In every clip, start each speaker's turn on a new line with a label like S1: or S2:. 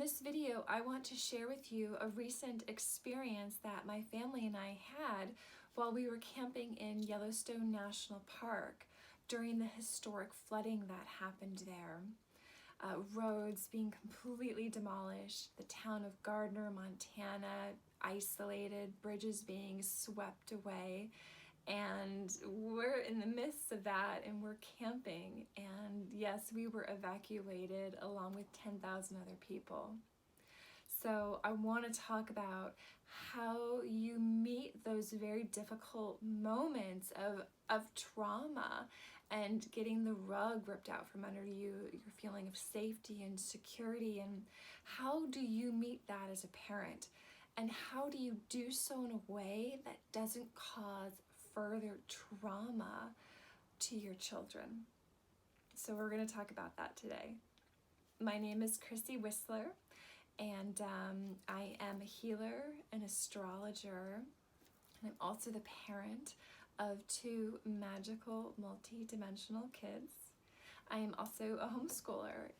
S1: this video, I want to share with you a recent experience that my family and I had while we were camping in Yellowstone National Park during the historic flooding that happened there. Roads being completely demolished, the town of Gardner, Montana, isolated, bridges being swept away. And we're in the midst of that, and we're camping, and yes, we were evacuated along with 10,000 other people. So I want to talk about how you meet those very difficult moments of trauma and getting the rug ripped out from under you, your feeling of safety and security, and how do you meet that as a parent? And how do you do so in a way that doesn't cause further trauma to your children? So we're going to talk about that today. My name is Chrissy Whistler, and I am a healer, an astrologer, and I'm also the parent of 2 magical multi-dimensional kids. I am also a homeschooler,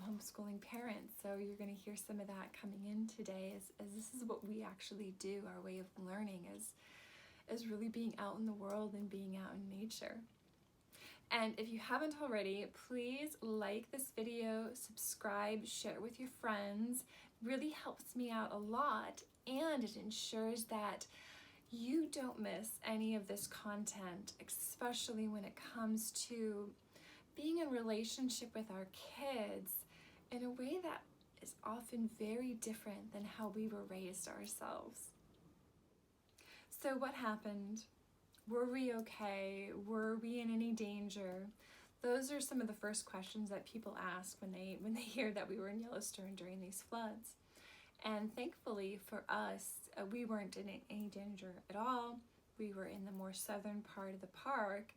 S1: homeschooling parent, so you're going to hear some of that coming in today as this is what we actually do. Our way of learning is really being out in the world and being out in nature. And if you haven't already, please like this video, subscribe, share it with your friends. It really helps me out a lot, and it ensures that you don't miss any of this content, especially when it comes to being in relationship with our kids in a way that is often very different than how we were raised ourselves. So what happened? Were we okay? Were we in any danger? Those are some of the first questions that people ask when they hear that we were in Yellowstone during these floods. And thankfully for us, we weren't in any danger at all. We were in the more southern part of the park,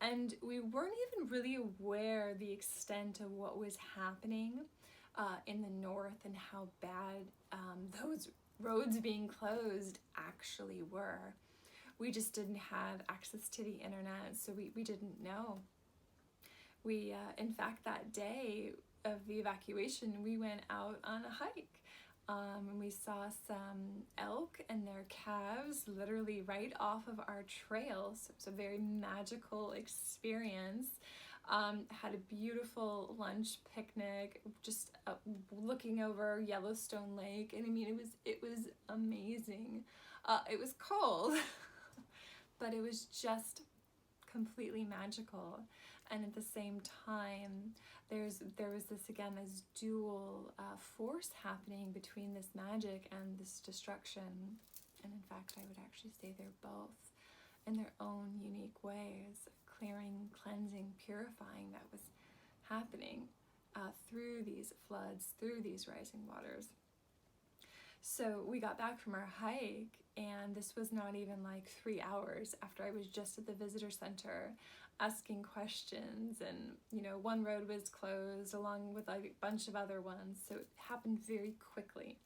S1: and we weren't even really aware the extent of what was happening in the north and how bad those roads being closed actually were. We just didn't have access to the internet, so we didn't know. We, in fact, that day of the evacuation, we went out on a hike. And we saw some elk and their calves literally right off of our trail. So it was a very magical experience. Had a beautiful lunch picnic, just looking over Yellowstone Lake. And I mean, it was amazing. It was cold, but it was just completely magical. And at the same time, there was this dual force happening between this magic and this destruction. And in fact, I would actually say they're both in their own unique ways, clearing, cleansing, purifying that was happening through these floods, through these rising waters. So we got back from our hike, and this was not even like 3 hours after I was just at the visitor center asking questions, and one road was closed along with a bunch of other ones, so it happened very quickly.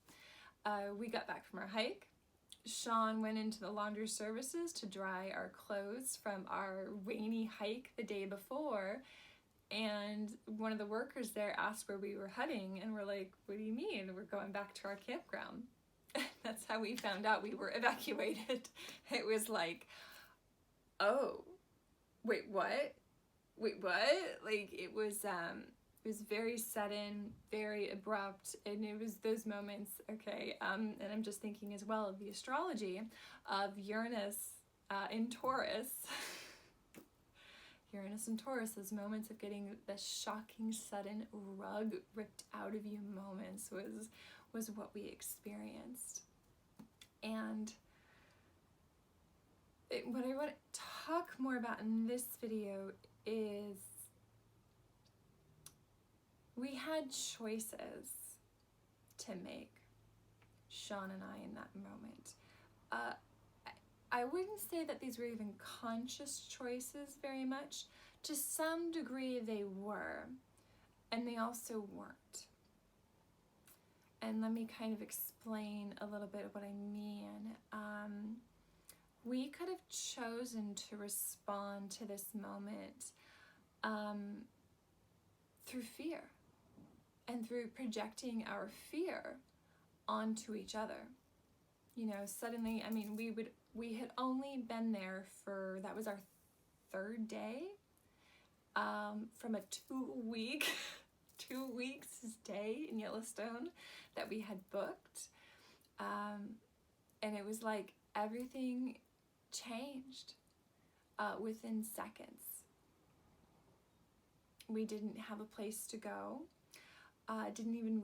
S1: We got back from our hike. Sean went into the laundry services to dry our clothes from our rainy hike the day before, and one of the workers there asked where we were heading, and we're like, what do you mean? We're going back to our campground. That's how we found out we were evacuated. It was like, oh, wait, what? Like, it was very sudden, very abrupt, and it was those moments, okay, and I'm just thinking as well of the astrology of Uranus in Taurus. Uranus and Taurus, those moments of getting the shocking, sudden rug ripped out of you moments was what we experienced. And what I want to talk more about in this video is we had choices to make, Sean and I, in that moment. I wouldn't say that these were even conscious choices very much. To some degree they were, and they also weren't. And let me kind of explain a little bit of what I mean. We could have chosen to respond to this moment through fear. and through projecting our fear onto each other. You know, suddenly, I mean, we had only been there for, that was our third day, from a 2 week, 2 weeks stay in Yellowstone that we had booked. And it was like everything changed within seconds. We didn't have a place to go. I didn't even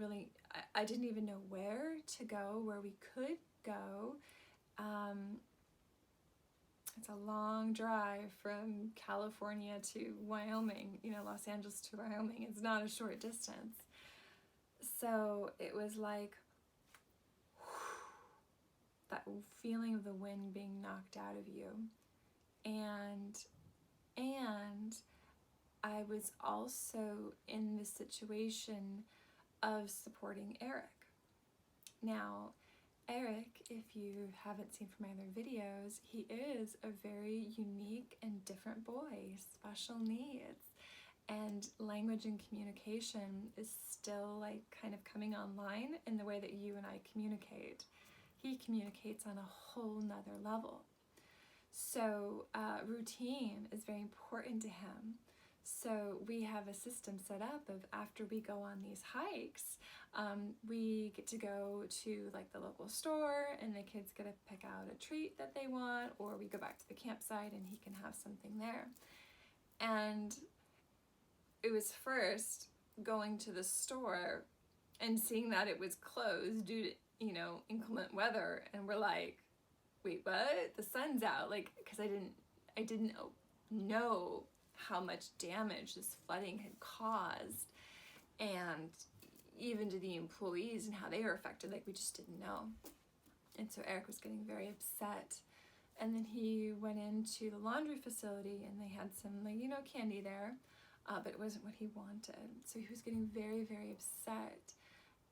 S1: know where to go, where we could go. It's a long drive from California to Wyoming, you know, Los Angeles to Wyoming. It's not a short distance. So it was like that feeling of the wind being knocked out of you. And I was also in the situation of supporting Eric. Now, Eric, if you haven't seen from my other videos, he is a very unique and different boy, special needs. And language and communication is still like kind of coming online in the way that you and I communicate. He communicates on a whole nother level. So routine is very important to him. So we have a system set up of, after we go on these hikes, we get to go to like the local store, and the kids get to pick out a treat that they want, or we go back to the campsite and he can have something there. And it was first going to the store and seeing that it was closed due to, you know, inclement weather, and we're like, wait, what? The sun's out. Like, because I didn't know how much damage this flooding had caused, and even to the employees and how they were affected, like we just didn't know. And so Eric was getting very upset. And then he went into the laundry facility and they had some, like, you know, candy there, but it wasn't what he wanted. So he was getting very, very upset.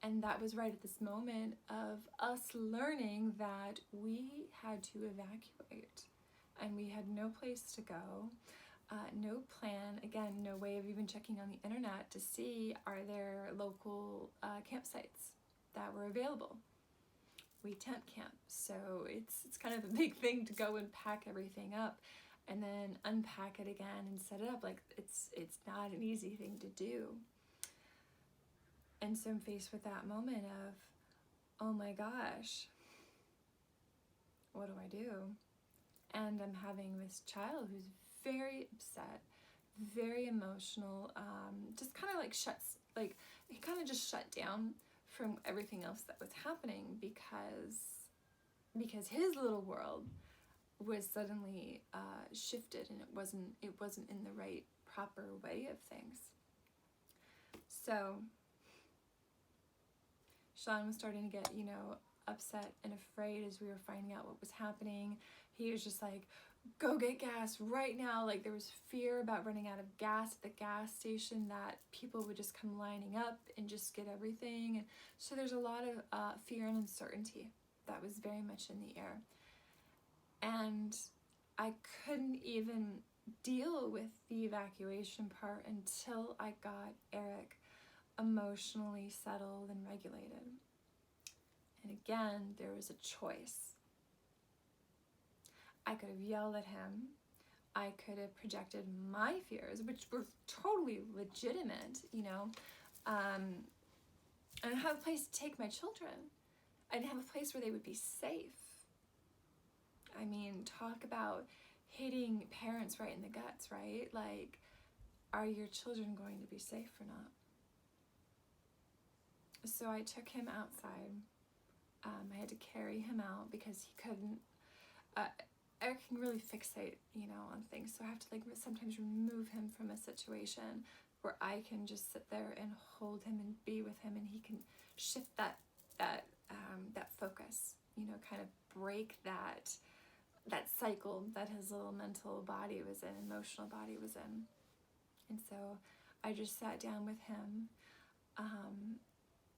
S1: And that was right at this moment of us learning that we had to evacuate, and we had no place to go, no plan, again, no way of even checking on the internet to see, are there local campsites that were available. We tent camp, so it's kind of a big thing to go and pack everything up and then unpack it again and set it up. Like, it's not an easy thing to do. And so I'm faced with that moment of, oh my gosh, what do I do? And I'm having this child who's very upset, very emotional, just kind of like he kind of just shut down from everything else that was happening because his little world was suddenly shifted, and it wasn't in the right, proper way of things. So Sean was starting to get, you know, upset and afraid as we were finding out what was happening. He was just like, go get gas right now. Like, there was fear about running out of gas at the gas station, that people would just come lining up and just get everything. And so there's a lot of fear and uncertainty that was very much in the air. And I couldn't even deal with the evacuation part until I got Eric emotionally settled and regulated. And again, there was a choice. I could have yelled at him. I could have projected my fears, which were totally legitimate, you know. I didn't have a place to take my children. I didn't have a place where they would be safe. I mean, talk about hitting parents right in the guts, right? Like, are your children going to be safe or not? So I took him outside. I had to carry him out because he couldn't, Eric can really fixate, you know, on things. So I have to like sometimes remove him from a situation where I can just sit there and hold him and be with him, and he can shift that focus, you know, kind of break that cycle that his little mental body was in, emotional body was in. And so I just sat down with him,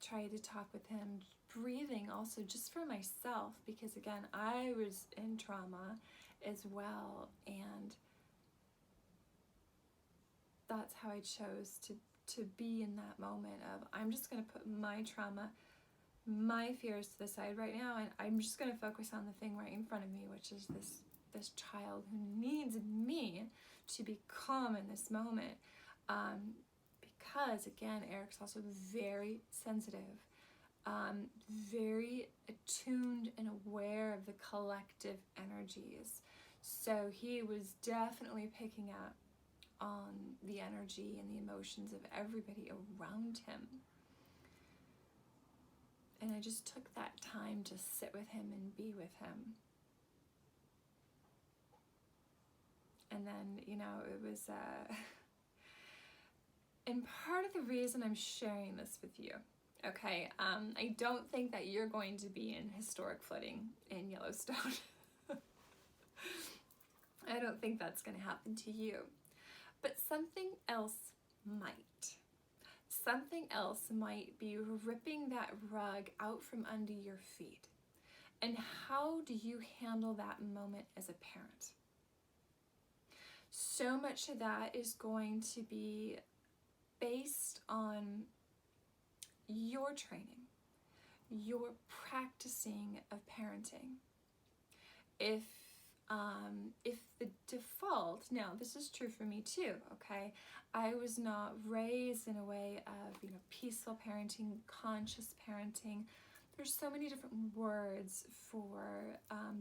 S1: tried to talk with him, breathing also just for myself, because again, I was in trauma as well, and that's how I chose to to be in that moment of, I'm just going to put my trauma, my fears to the side right now, and I'm just going to focus on the thing right in front of me, which is this child who needs me to be calm in this moment. Because again, Eric's also very sensitive, very attuned and aware of the collective energies. So he was definitely picking up on the energy and the emotions of everybody around him. And I just took that time to sit with him and be with him. And then, you know, it was, and part of the reason I'm sharing this with you, okay, I don't think that you're going to be in historic flooding in Yellowstone. I don't think that's going to happen to you. But something else might. Something else might be ripping that rug out from under your feet. And how do you handle that moment as a parent? So much of that is going to be based on your training, your practicing of parenting. If the default, now this is true for me too, okay? I was not raised in a way of, you know, peaceful parenting, conscious parenting. There's so many different words for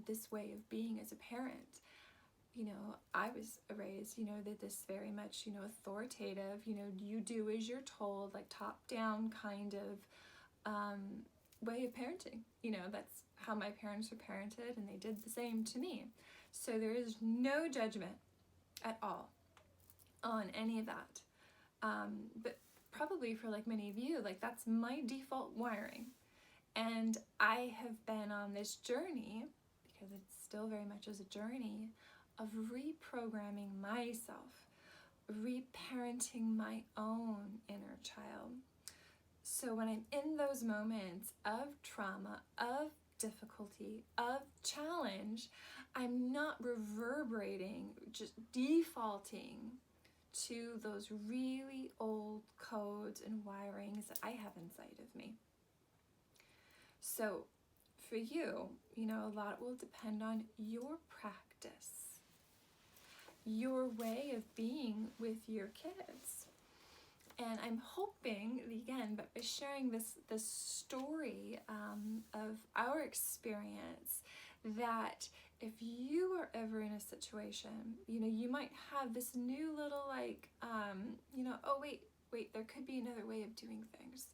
S1: this way of being as a parent. You know, I was raised, you know, that this very much, you know, authoritative, you know, you do as you're told, like top down kind of way of parenting. You know, that's how my parents were parented, and they did the same to me. So there is no judgment at all on any of that. But probably for like many of you, like that's my default wiring. And I have been on this journey, because it still very much is a journey, of reprogramming myself, reparenting my own inner child. So when I'm in those moments of trauma, of difficulty, of challenge, I'm not reverberating, just defaulting to those really old codes and wirings that I have inside of me. So for you, you know, a lot will depend on your practice, your way of being with your kids. And I'm hoping, again, but by sharing this story of our experience, that if you are ever in a situation, you know, you might have this new little like, you know, oh wait, there could be another way of doing things.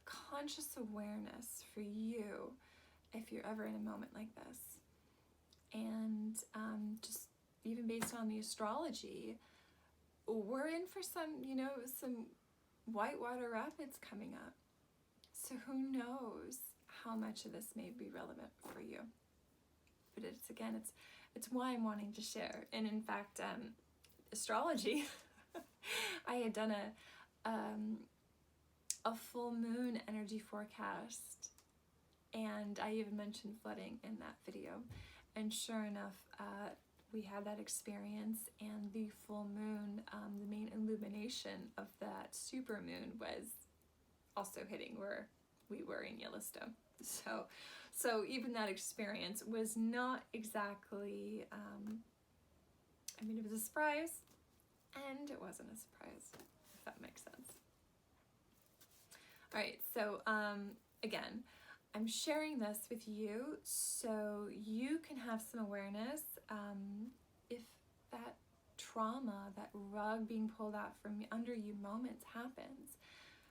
S1: Conscious awareness for you if you're ever in a moment like this. And just even based on the astrology, we're in for some, you know, some whitewater rapids coming up. So who knows how much of this may be relevant for you. But it's why I'm wanting to share. And in fact, astrology, I had done a full moon energy forecast, and I even mentioned flooding in that video. And sure enough, we had that experience, and the full moon, the main illumination of that super moon was also hitting where we were in Yellowstone. So even that experience was not exactly, I mean, it was a surprise, and it wasn't a surprise, if that makes sense. All right, so again, I'm sharing this with you so you can have some awareness if that trauma, that rug being pulled out from under you moments happens.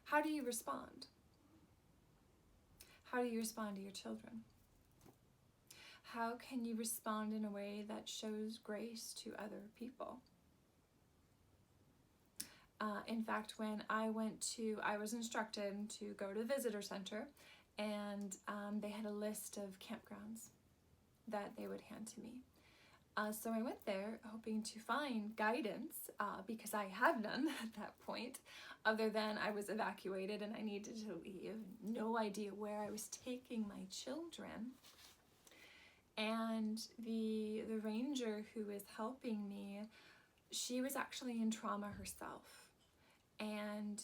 S1: How do you respond? How do you respond to your children? How can you respond in a way that shows grace to other people? In fact, when I was instructed to go to the visitor center, and they had a list of campgrounds that they would hand to me. So I went there hoping to find guidance, because I had none at that point, other than I was evacuated and I needed to leave. No idea where I was taking my children. And the ranger who was helping me, she was actually in trauma herself. And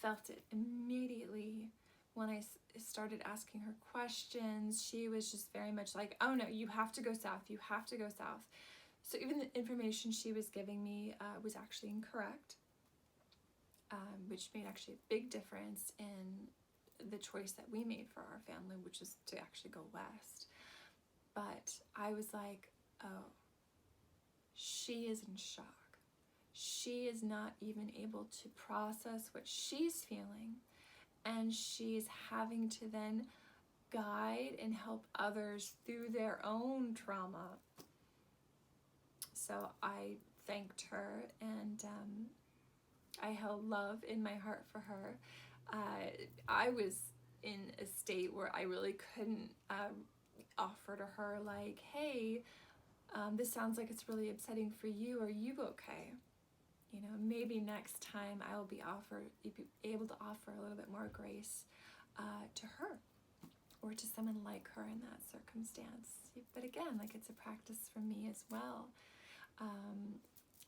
S1: felt it immediately when I started asking her questions. She was just very much like, oh no, you have to go south, you have to go south. So even the information she was giving me was actually incorrect, which made actually a big difference in the choice that we made for our family, which is to actually go west. But I was like, oh, she is in shock. She is not even able to process what she's feeling, and she's having to then guide and help others through their own trauma. So I thanked her, and I held love in my heart for her. I was in a state where I really couldn't offer to her like, hey, this sounds like it's really upsetting for you. Are you okay? You know, maybe next time I will be able to offer a little bit more grace to her, or to someone like her in that circumstance. But again, like, it's a practice for me as well.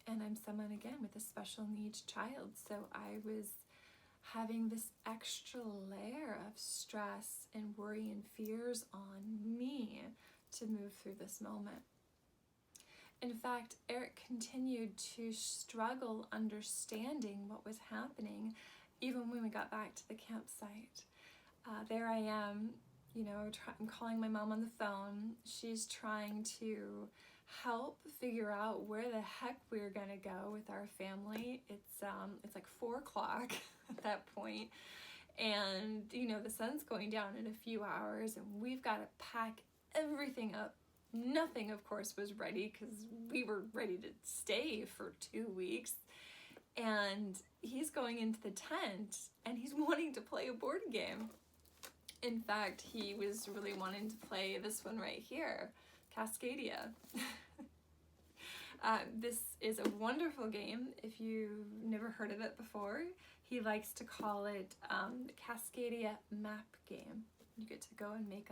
S1: And I'm someone, again, with a special needs child. So I was having this extra layer of stress and worry and fears on me to move through this moment. In fact, Eric continued to struggle understanding what was happening even when we got back to the campsite. There I am, you know, I'm calling my mom on the phone. She's trying to help figure out where the heck we're gonna go with our family. It's like 4 o'clock at that point, and you know, the sun's going down in a few hours, and we've got to pack everything up. Nothing, of course, was ready because we were ready to stay for 2 weeks. And he's going into the tent and he's wanting to play a board game. In fact, he was really wanting to play this one right here, Cascadia. This is a wonderful game if you've never heard of it before. He likes to call it Cascadia map game. You get to go and make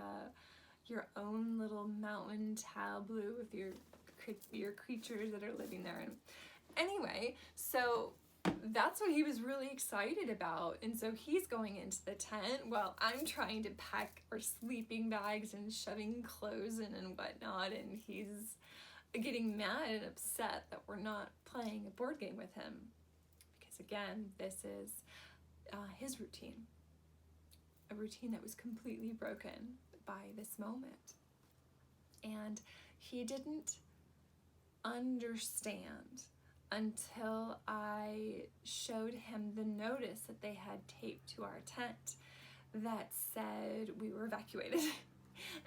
S1: your own little mountain tableau with your creatures that are living there. And anyway, so that's what he was really excited about. And so he's going into the tent while I'm trying to pack our sleeping bags and shoving clothes in and whatnot. And he's getting mad and upset that we're not playing a board game with him. Because again, this is his routine. A routine that was completely broken by this moment. And he didn't understand until I showed him the notice that they had taped to our tent that said we were evacuated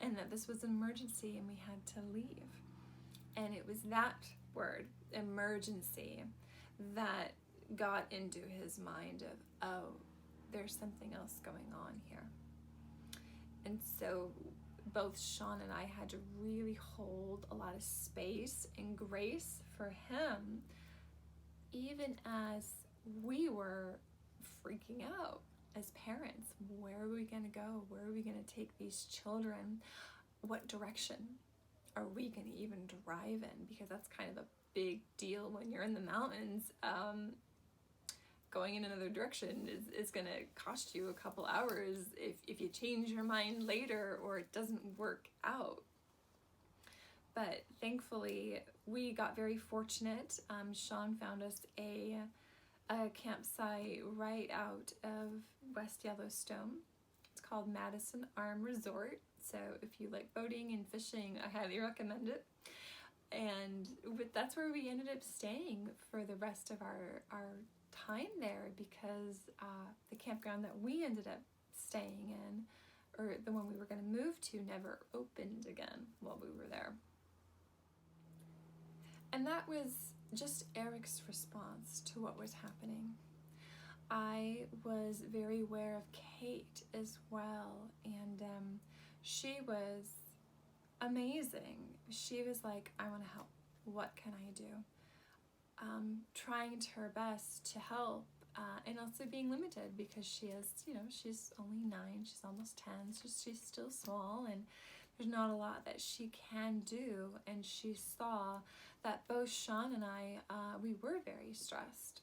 S1: and that this was an emergency and we had to leave. And it was that word, emergency, that got into his mind of, oh, there's something else going on here. And so both Sean and I had to really hold a lot of space and grace for him, even as we were freaking out as parents. Where are we going to go? Where are we going to take these children? What direction are we going to even drive in? Because that's kind of a big deal when you're in the mountains. Going in another direction is going to cost you a couple hours if you change your mind later or it doesn't work out. But thankfully, we got very fortunate. Sean found us a campsite right out of West Yellowstone. It's called Madison Arm Resort. So if you like boating and fishing, I highly recommend it. And that's where we ended up staying for the rest of our time there, because the campground that we ended up staying in, or the one we were going to move to, never opened again while we were there. And that was just Eric's response to what was happening. I was very aware of Kate as well, and she was amazing. She was like, I want to help. What can I do? Trying to her best to help, and also being limited because she is, she's only 9, she's almost 10, so she's still small, and there's not a lot that she can do. And she saw that both Sean and I, we were very stressed.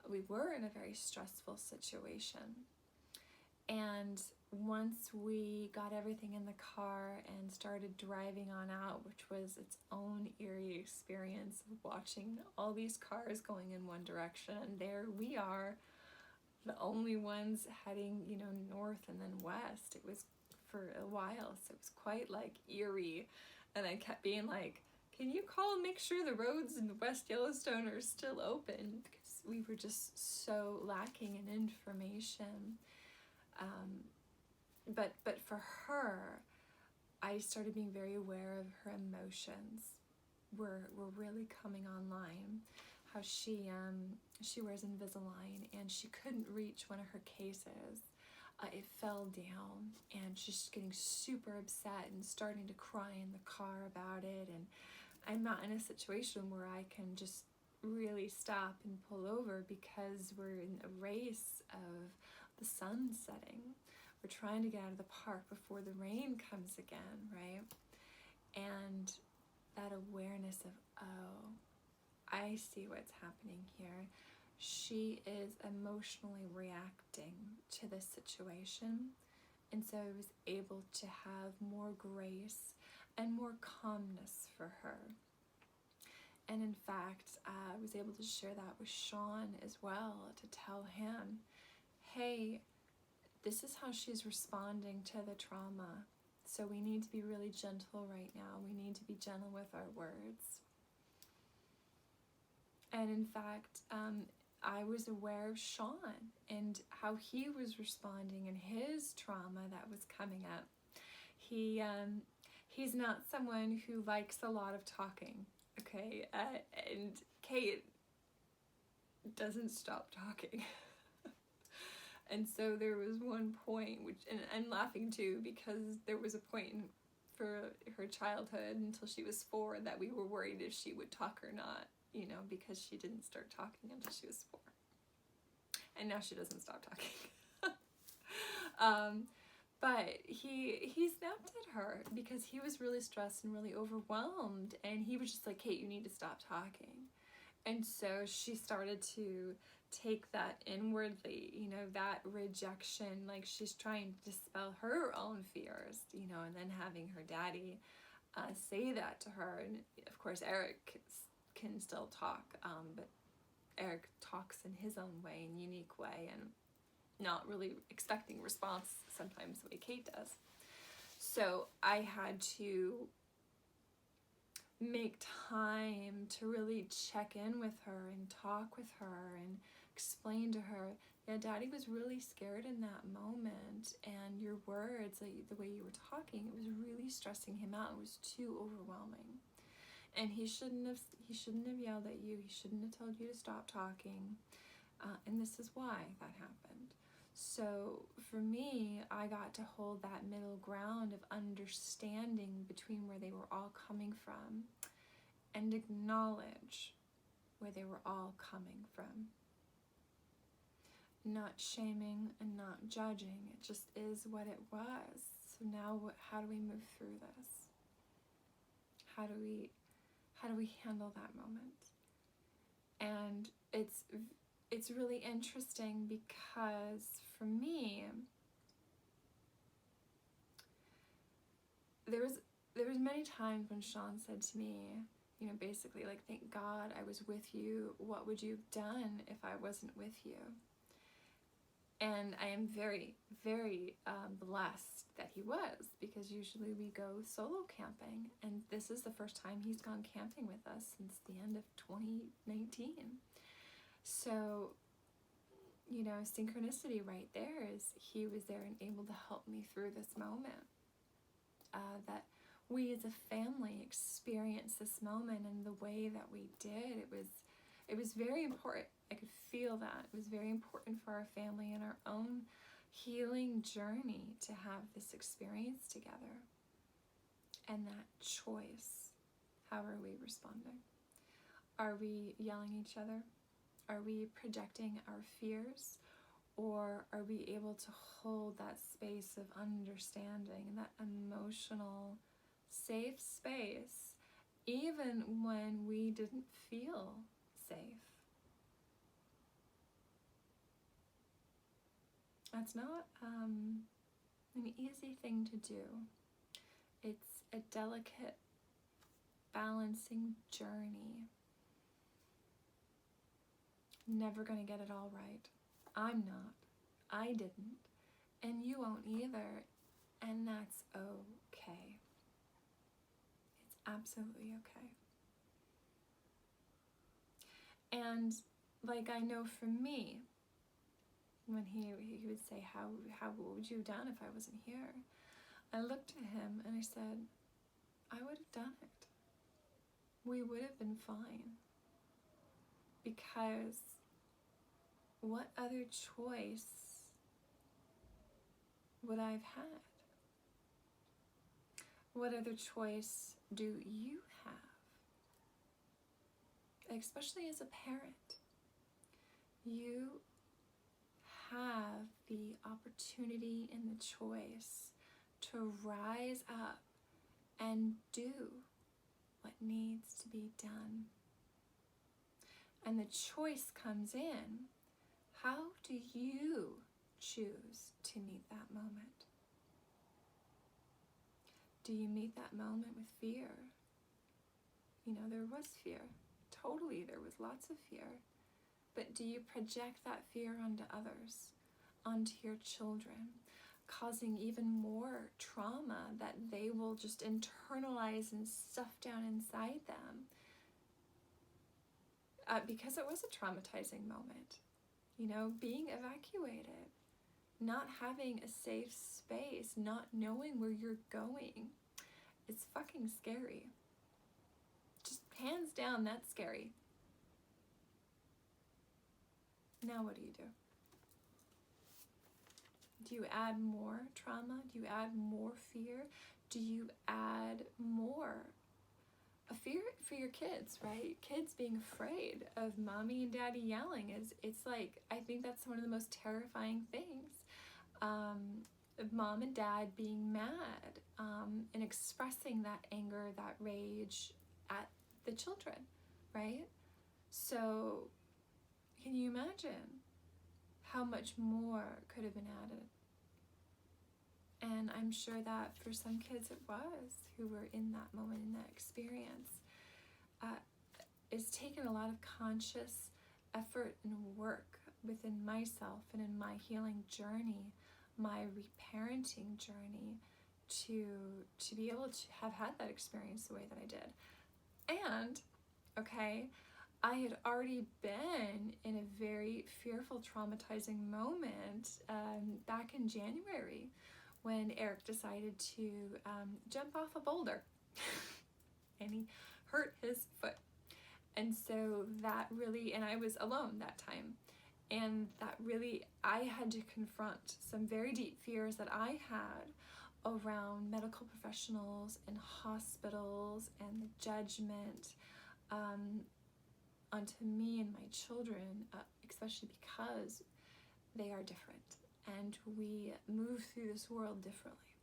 S1: we were in a very stressful situation. And once we got everything in the car and started driving on out, which was its own eerie experience of watching all these cars going in one direction, and there we are, the only ones heading, north and then west. It was for a while, so it was quite like eerie. And I kept being like, can you call and make sure the roads in West Yellowstone are still open? Because we were just so lacking in information. But for her, I started being very aware of her emotions were really coming online. How she wears Invisalign, and she couldn't reach one of her cases. It fell down, and she's getting super upset and starting to cry in the car about it. And I'm not in a situation where I can just really stop and pull over, because we're in a race of the sun setting. We're trying to get out of the park before the rain comes again, right? And that awareness of, oh, I see what's happening here. She is emotionally reacting to this situation. And so I was able to have more grace and more calmness for her. And in fact, I was able to share that with Sean as well, to tell him, hey, this is how she's responding to the trauma. So we need to be really gentle right now. We need to be gentle with our words. And in fact, I was aware of Sean and how he was responding in his trauma that was coming up. He's not someone who likes a lot of talking, okay? And Kate doesn't stop talking. And so there was one point, and I'm laughing too, because there was a point for her childhood until she was 4 that we were worried if she would talk or not, because she didn't start talking until she was 4. And now she doesn't stop talking. But he snapped at her because he was really stressed and really overwhelmed. And he was just like, Kate, you need to stop talking. And so she started to take that inwardly, that rejection, like she's trying to dispel her own fears, and then having her daddy say that to her. And of course, Eric can still talk, but Eric talks in his own way, in a unique way, and not really expecting response sometimes the way Kate does. So I had to make time to really check in with her and talk with her and explain to her, yeah, Daddy was really scared in that moment, and your words, like the way you were talking, it was really stressing him out. It was too overwhelming, and he shouldn't have yelled at you. He shouldn't have told you to stop talking, and this is why that happened. So for me, I got to hold that middle ground of understanding between where they were all coming from and acknowledge where they were all coming from. Not shaming and not judging. It just is what it was. So now how do we move through this? How do we handle that moment? And it's really interesting because for me, there was many times when Sean said to me, basically like, thank God I was with you. What would you have done if I wasn't with you? And I am very, very blessed that he was, because usually we go solo camping, and this is the first time he's gone camping with us since the end of 2019. So, synchronicity right there is he was there and able to help me through this moment. That we as a family experienced this moment in the way that we did. It was very important. I could feel that. It was very important for our family and our own healing journey to have this experience together. And that choice, how are we responding? Are we yelling at each other? Are we projecting our fears? Or are we able to hold that space of understanding and that emotional safe space even when we didn't feel safe? That's not an easy thing to do. It's a delicate balancing journey. Never gonna get it all right. I'm not. I didn't. And you won't either. And that's okay. It's absolutely okay. And like, I know for me, when he would say, what would you have done if I wasn't here? I looked at him and I said, I would have done it. We would have been fine. Because what other choice would I have had? What other choice do you have? Especially as a parent, you have the opportunity and the choice to rise up and do what needs to be done. And the choice comes in, how do you choose to meet that moment? Do you meet that moment with fear? You know, there was fear. Totally, there was lots of fear. But do you project that fear onto others, onto your children, causing even more trauma that they will just internalize and stuff down inside them? Because it was a traumatizing moment. You know, being evacuated, not having a safe space, not knowing where you're going. It's fucking scary. Just hands down, that's scary. Now what do? Do you add more trauma? Do you add more fear? Do you add more a fear for your kids, right? Kids being afraid of mommy and daddy yelling it's like, I think that's one of the most terrifying things. Of mom and dad being mad and expressing that anger, that rage at the children, right? So can you imagine how much more could have been added? And I'm sure that for some kids it was, who were in that moment, in that experience. It's taken a lot of conscious effort and work within myself and in my healing journey, my reparenting journey, to be able to have had that experience the way that I did. And, okay, I had already been in a very fearful, traumatizing moment back in January when Eric decided to jump off a boulder and he hurt his foot. And so that really, and I was alone that time, and that really, I had to confront some very deep fears that I had around medical professionals and hospitals and the judgment onto me and my children, especially because they are different and we move through this world differently.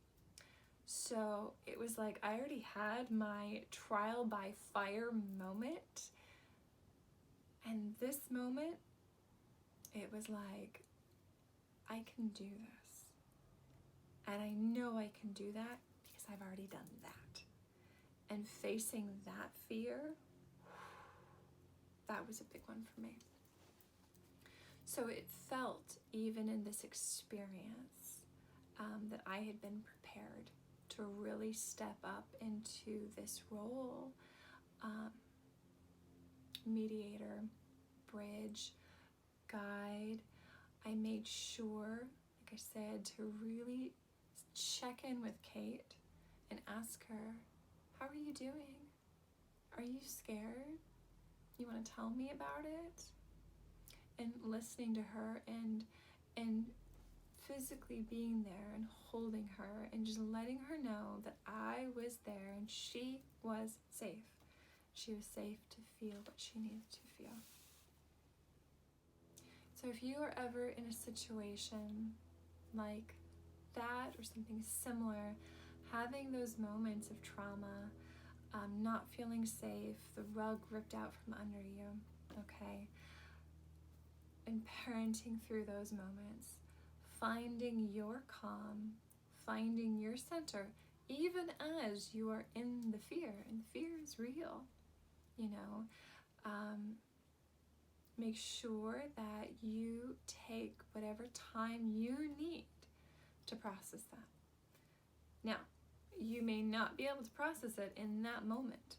S1: So it was like I already had my trial by fire moment, and this moment, it was like, I can do this. And I know I can do that because I've already done that. And facing that fear, that was a big one for me. So it felt, even in this experience, that I had been prepared to really step up into this role, mediator, bridge, guide. I made sure, like I said, to really check in with Kate and ask her, how are you doing? Are you scared? You want to tell me about it? And listening to her and physically being there and holding her and just letting her know that I was there and she was safe. She was safe to feel what she needed to feel. So if you are ever in a situation like that or something similar, having those moments of trauma, not feeling safe, the rug ripped out from under you, okay, and parenting through those moments, finding your calm, finding your center, even as you are in the fear, and fear is real, you know. Make sure that you take whatever time you need to process that. Now, you may not be able to process it in that moment.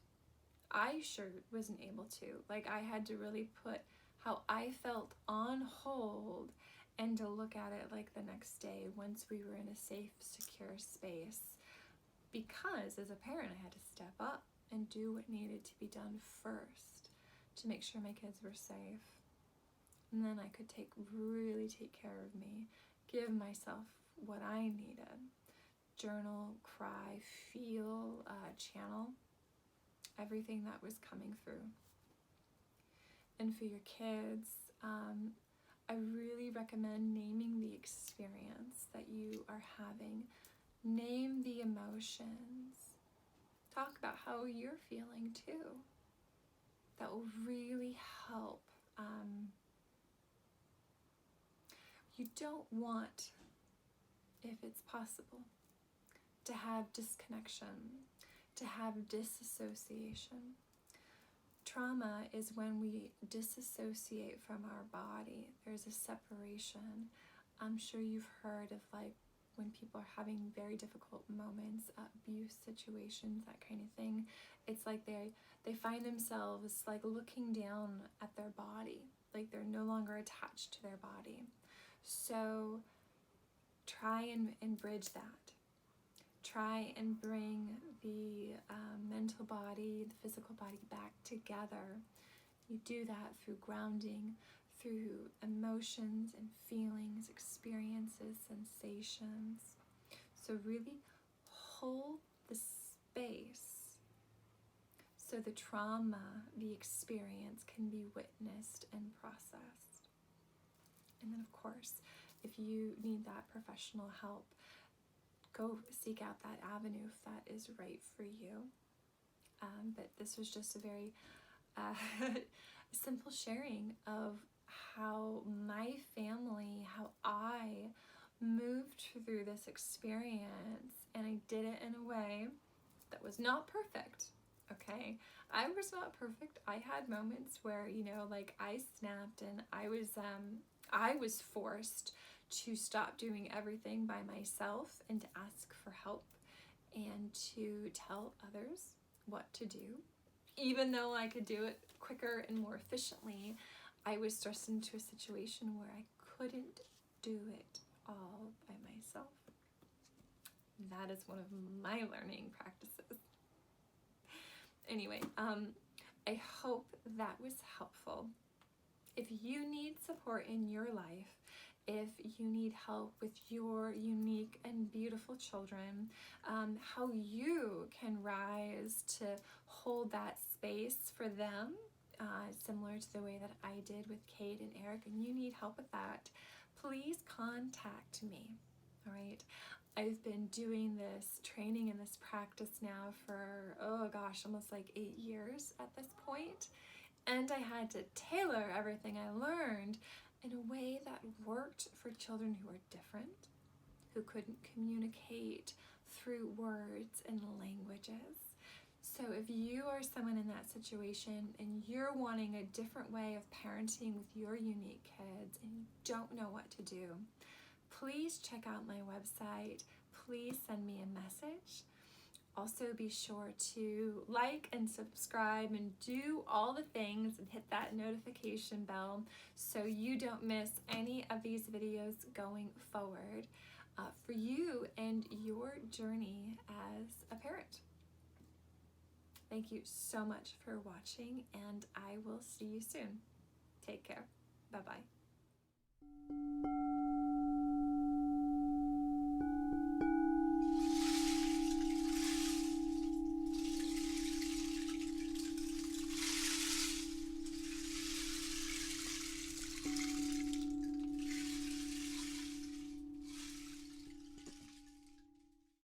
S1: I sure wasn't able to. Like, I had to really put how I felt on hold and to look at it like the next day once we were in a safe, secure space. Because as a parent, I had to step up and do what needed to be done first to make sure my kids were safe. And then I could really take care of me, give myself what I needed. Journal, cry, feel, channel everything that was coming through. And for your kids, I really recommend naming the experience that you are having. Name the emotions. Talk about how you're feeling too. That will really help. You don't want, if it's possible, to have disconnection, to have disassociation. Trauma is when we disassociate from our body. There's a separation. I'm sure you've heard of like when people are having very difficult moments, abuse situations, that kind of thing. It's like they find themselves like looking down at their body, like they're no longer attached to their body. So try and bridge that. Try and bring the mental body, the physical body back together. You do that through grounding, through emotions and feelings, experiences, sensations. So really hold the space so the trauma, the experience can be witnessed and processed. And then of course, if you need that professional help, go seek out that avenue if that is right for you. But this was just a very simple sharing of how my family, how I moved through this experience, and I did it in a way that was not perfect, okay? I was not perfect. I had moments where, you know, like I snapped and I was forced to stop doing everything by myself and to ask for help and to tell others what to do. Even though I could do it quicker and more efficiently, I was thrust into a situation where I couldn't do it all by myself. That is one of my learning practices. Anyway, I hope that was helpful. If you need support in your life, if you need help with your unique and beautiful children, how you can rise to hold that space for them, similar to the way that I did with Kate and Eric, and you need help with that, please contact me, all right? I've been doing this training and this practice now for, almost like 8 years at this point. And I had to tailor everything I learned in a way that worked for children who are different, who couldn't communicate through words and languages. So if you are someone in that situation and you're wanting a different way of parenting with your unique kids and you don't know what to do, please check out my website. Please send me a message. Also be sure to like and subscribe and do all the things and hit that notification bell so you don't miss any of these videos going forward for you and your journey as a parent. Thank you so much for watching, and I will see you soon. Take care. Bye-bye.